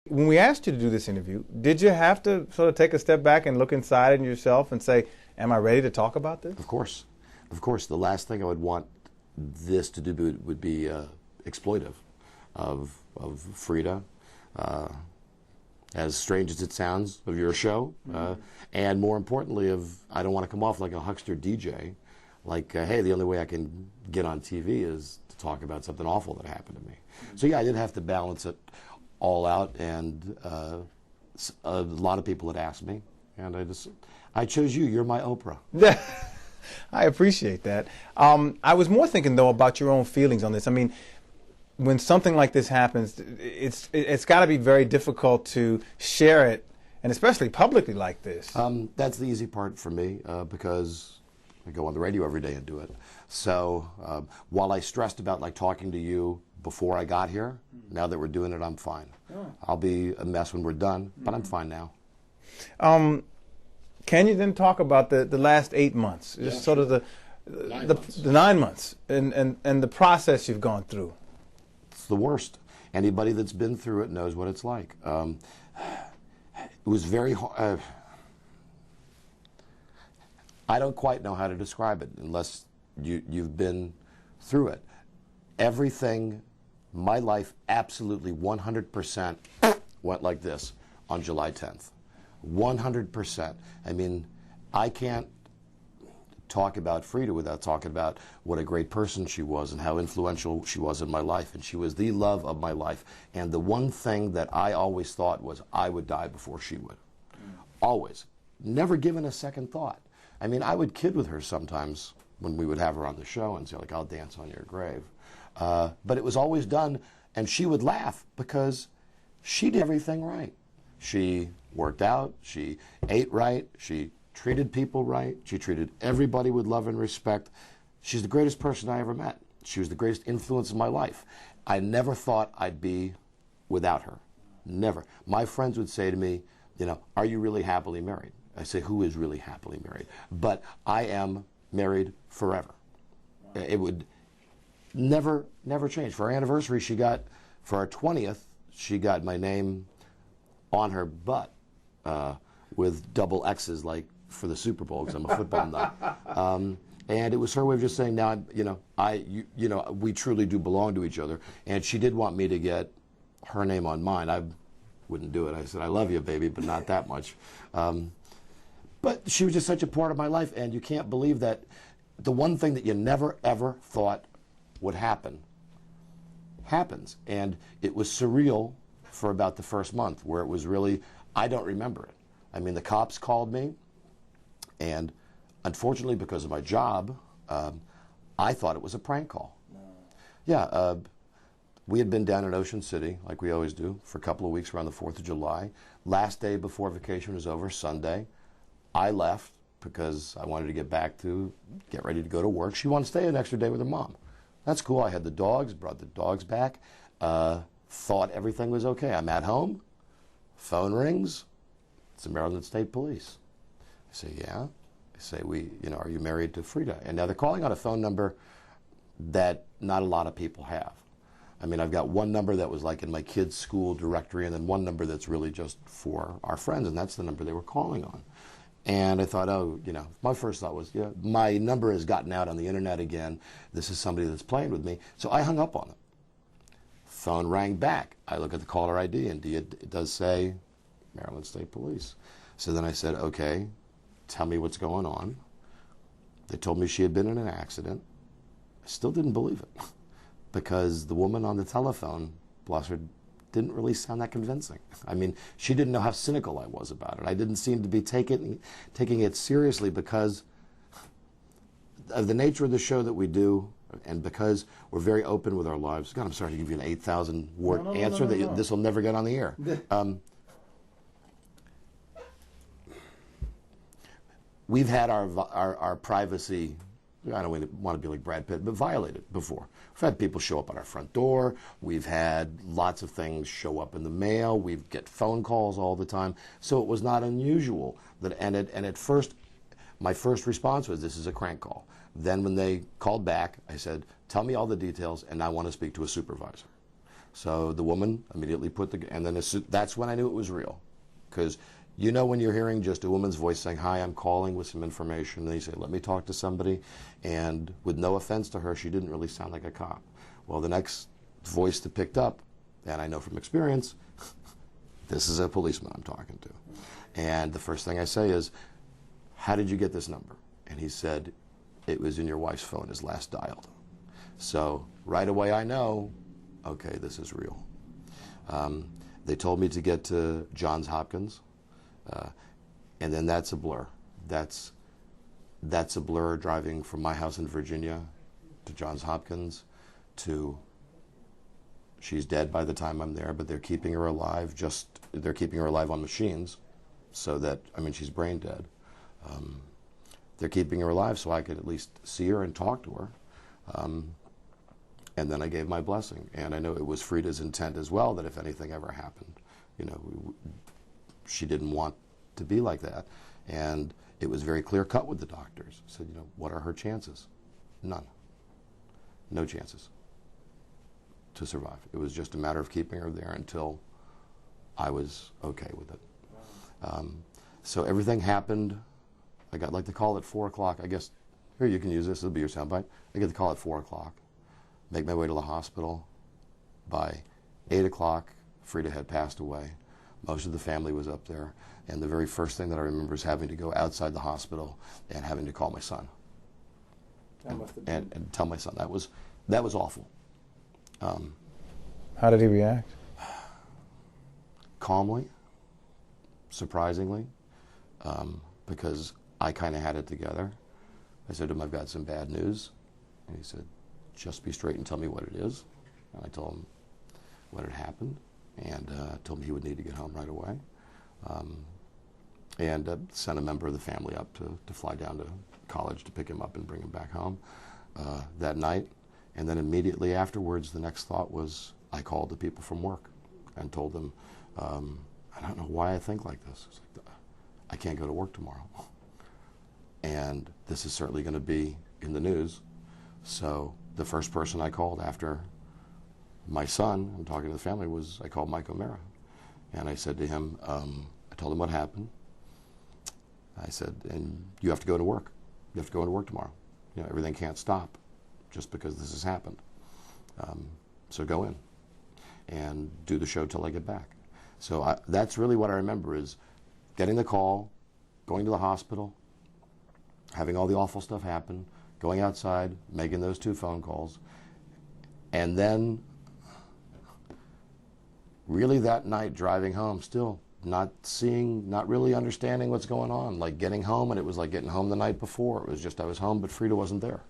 When we asked you to do this interview, did you have to sort of take a step back and look inside in yourself and say, am I ready to talk about this? Of course. Of course. The last thing I would want this to do would be exploitive of Freda, as strange as it sounds, of your show, and more importantly, I don't want to come off like a huckster DJ, like, hey, the only way I can get on TV is to talk about something awful that happened to me. So yeah, I did have to balance it all out, and a lot of people had asked me, and I chose you. You're my Oprah. I appreciate that. I was more thinking, though, about your own feelings on this. I mean, when something like this happens, it's got to be very difficult to share it, and especially publicly like this. That's the easy part for me, because I go on the radio every day and do it. So while I stressed about like talking to you before I got here, now that we're doing it, I'm fine. I'll be a mess when we're done, but I'm fine now. Can you then talk about the last 8 months, just sort of the 9 months, and the process you've gone through? It's the worst. Anybody that's been through it knows what it's like. It was very hard. I don't quite know how to describe it unless you've been through it. Everything, my life absolutely 100% went like this on July 10th. 100%. I mean, I can't talk about Freda without talking about what a great person she was and how influential she was in my life. And she was the love of my life. And the one thing that I always thought was I would die before she would. Always. Never given a second thought. I mean, I would kid with her sometimes when we would have her on the show and say, like, I'll dance on your grave. But it was always done, and she would laugh because she did everything right. She worked out, she ate right, she treated people right, she treated everybody with love and respect. She's the greatest person I ever met. She was the greatest influence in my life. I never thought I'd be without her. Never. My friends would say to me, you know, are you really happily married? I say, who is really happily married? But I am married forever. It would never change. For our anniversary, for our 20th, she got my name on her butt with double X's, like for the Super Bowl, because I'm a football nut. And it was her way of just saying, now, we truly do belong to each other. And she did want me to get her name on mine. I wouldn't do it. I said, I love you, baby, but not that much. But she was just such a part of my life, and you can't believe that the one thing that you never, ever thought would happen, happens. And it was surreal for about the first month, where it was really, I don't remember it. I mean, the cops called me, and unfortunately, because of my job, I thought it was a prank call. No. Yeah, we had been down in Ocean City, like we always do, for a couple of weeks around the 4th of July. Last day before vacation was over, Sunday. I left because I wanted to get ready to go to work. She wanted to stay an extra day with her mom. That's cool. I had the dogs, brought the dogs back, thought everything was okay. I'm at home, phone rings, it's the Maryland State Police. I say, yeah. I say, are you married to Freda? And now they're calling on a phone number that not a lot of people have. I mean, I've got one number that was like in my kids' school directory, and then one number that's really just for our friends, and that's the number they were calling on. And I thought, my first thought was, my number has gotten out on the internet again. This is somebody that's playing with me. So I hung up on it. Phone rang back. I look at the caller ID, and it does say Maryland State Police. So then I said, okay, tell me what's going on. They told me she had been in an accident. I still didn't believe it because the woman on the telephone, bless her, didn't really sound that convincing. I mean, she didn't know how cynical I was about it. I didn't seem to be taking it seriously because of the nature of the show that we do, and because we're very open with our lives. God, I'm sorry to give you an 8,000-word answer that this will never get on the air. We've had our privacy, I don't want to be like Brad Pitt, but violated before. We've had people show up at our front door. We've had lots of things show up in the mail. We get phone calls all the time. So it was not unusual. And at first, my first response was, this is a crank call. Then when they called back, I said, tell me all the details, and I want to speak to a supervisor. So the woman immediately put the, and then that's when I knew it was real. Because you know when you're hearing just a woman's voice saying, "Hi, I'm calling with some information," and they say, "Let me talk to somebody," and with no offense to her, she didn't really sound like a cop. Well, the next voice that picked up, and I know from experience, this is a policeman I'm talking to. And the first thing I say is, "How did you get this number?" And he said, "It was in your wife's phone, as last dialed." So right away I know, okay, this is real. They told me to get to Johns Hopkins, and then that's a blur. That's a blur driving from my house in Virginia to Johns Hopkins to, she's dead by the time I'm there, but they're keeping her alive, they're keeping her alive on machines so that, I mean, she's brain dead. They're keeping her alive so I could at least see her and talk to her. And then I gave my blessing. And I know it was Freda's intent as well that if anything ever happened, you know, she didn't want to be like that. And it was very clear cut with the doctors. I said, you know, what are her chances? None. No chances to survive. It was just a matter of keeping her there until I was okay with it. So everything happened. I got like the call at 4 o'clock. I guess, here, you can use this. It'll be your soundbite. I get the call at 4 o'clock. Make my way to the hospital. By 8 o'clock, Freda had passed away. Most of the family was up there. And the very first thing that I remember is having to go outside the hospital and having to call my son. And tell my son. That was awful. How did he react? Calmly, surprisingly, because I kind of had it together. I said to him, "I've got some bad news." And he said, "Just be straight and tell me what it is." And I told him what had happened, and told him he would need to get home right away. And sent a member of the family up to fly down to college to pick him up and bring him back home that night. And then immediately afterwards, the next thought was, I called the people from work and told them, I don't know why I think like this. It's like, I can't go to work tomorrow. And this is certainly going to be in the news. So the first person I called after my son, I'm talking to the family, was I called Mike O'Mara. And I said to him, I told him what happened. I said, and you have to go to work. You have to go into work tomorrow. You know, everything can't stop just because this has happened. So go in and do the show till I get back. So that's really what I remember, is getting the call, going to the hospital, having all the awful stuff happen, going outside, making those 2 phone calls, and then really that night driving home, still not really understanding what's going on. Like getting home, and it was like getting home the night before. It was just I was home, but Freda wasn't there.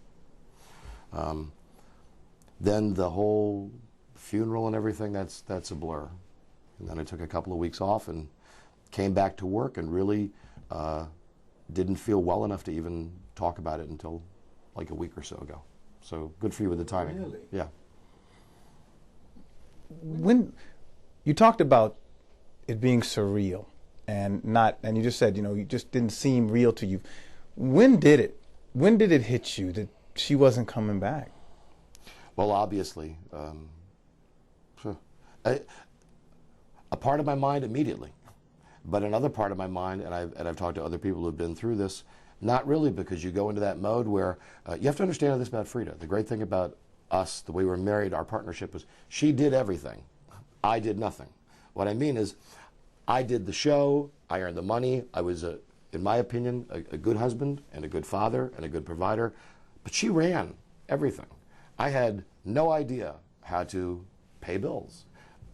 Then the whole funeral and everything, that's a blur. And then I took a couple of weeks off and came back to work and really didn't feel well enough to even talk about it until like a week or so ago. So good for you with the timing. Really? Yeah. When you talked about it being surreal and you just said, you know, it just didn't seem real to you. When did it hit you that she wasn't coming back? Well, obviously, a part of my mind immediately, but another part of my mind, and I've talked to other people who have been through this, not really, because you go into that mode where you have to understand this about Freda. The great thing about us, the way we were married, our partnership was she did everything. I did nothing. What I mean is, I did the show, I earned the money, I was, in my opinion, a good husband and a good father and a good provider, but she ran everything. I had no idea how to pay bills.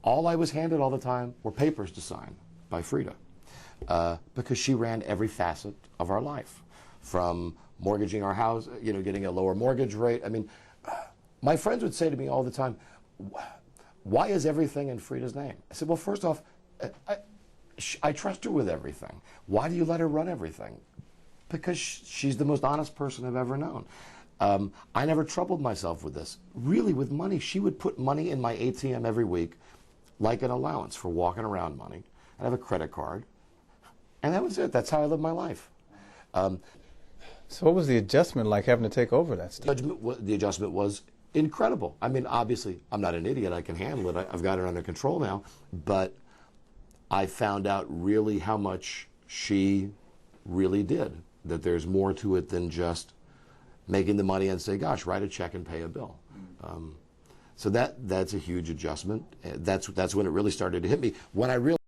All I was handed all the time were papers to sign by Freda, because she ran every facet of our life, from mortgaging our house, you know, getting a lower mortgage rate. I mean, my friends would say to me all the time, "Why is everything in Freda's name?" I said, well, first off, I trust her with everything. Why do you let her run everything? Because she's the most honest person I've ever known. I never troubled myself with this. Really, with money, she would put money in my ATM every week, like an allowance for walking around money. I'd have a credit card, and that was it. That's how I lived my life. So what was the adjustment like, having to take over that stuff? The adjustment was incredible. I mean, obviously, I'm not an idiot. I can handle it. I've got it under control now. But I found out really how much she really did, that there's more to it than just making the money and say, gosh, write a check and pay a bill. So that's a huge adjustment. That's when it really started to hit me. When I realized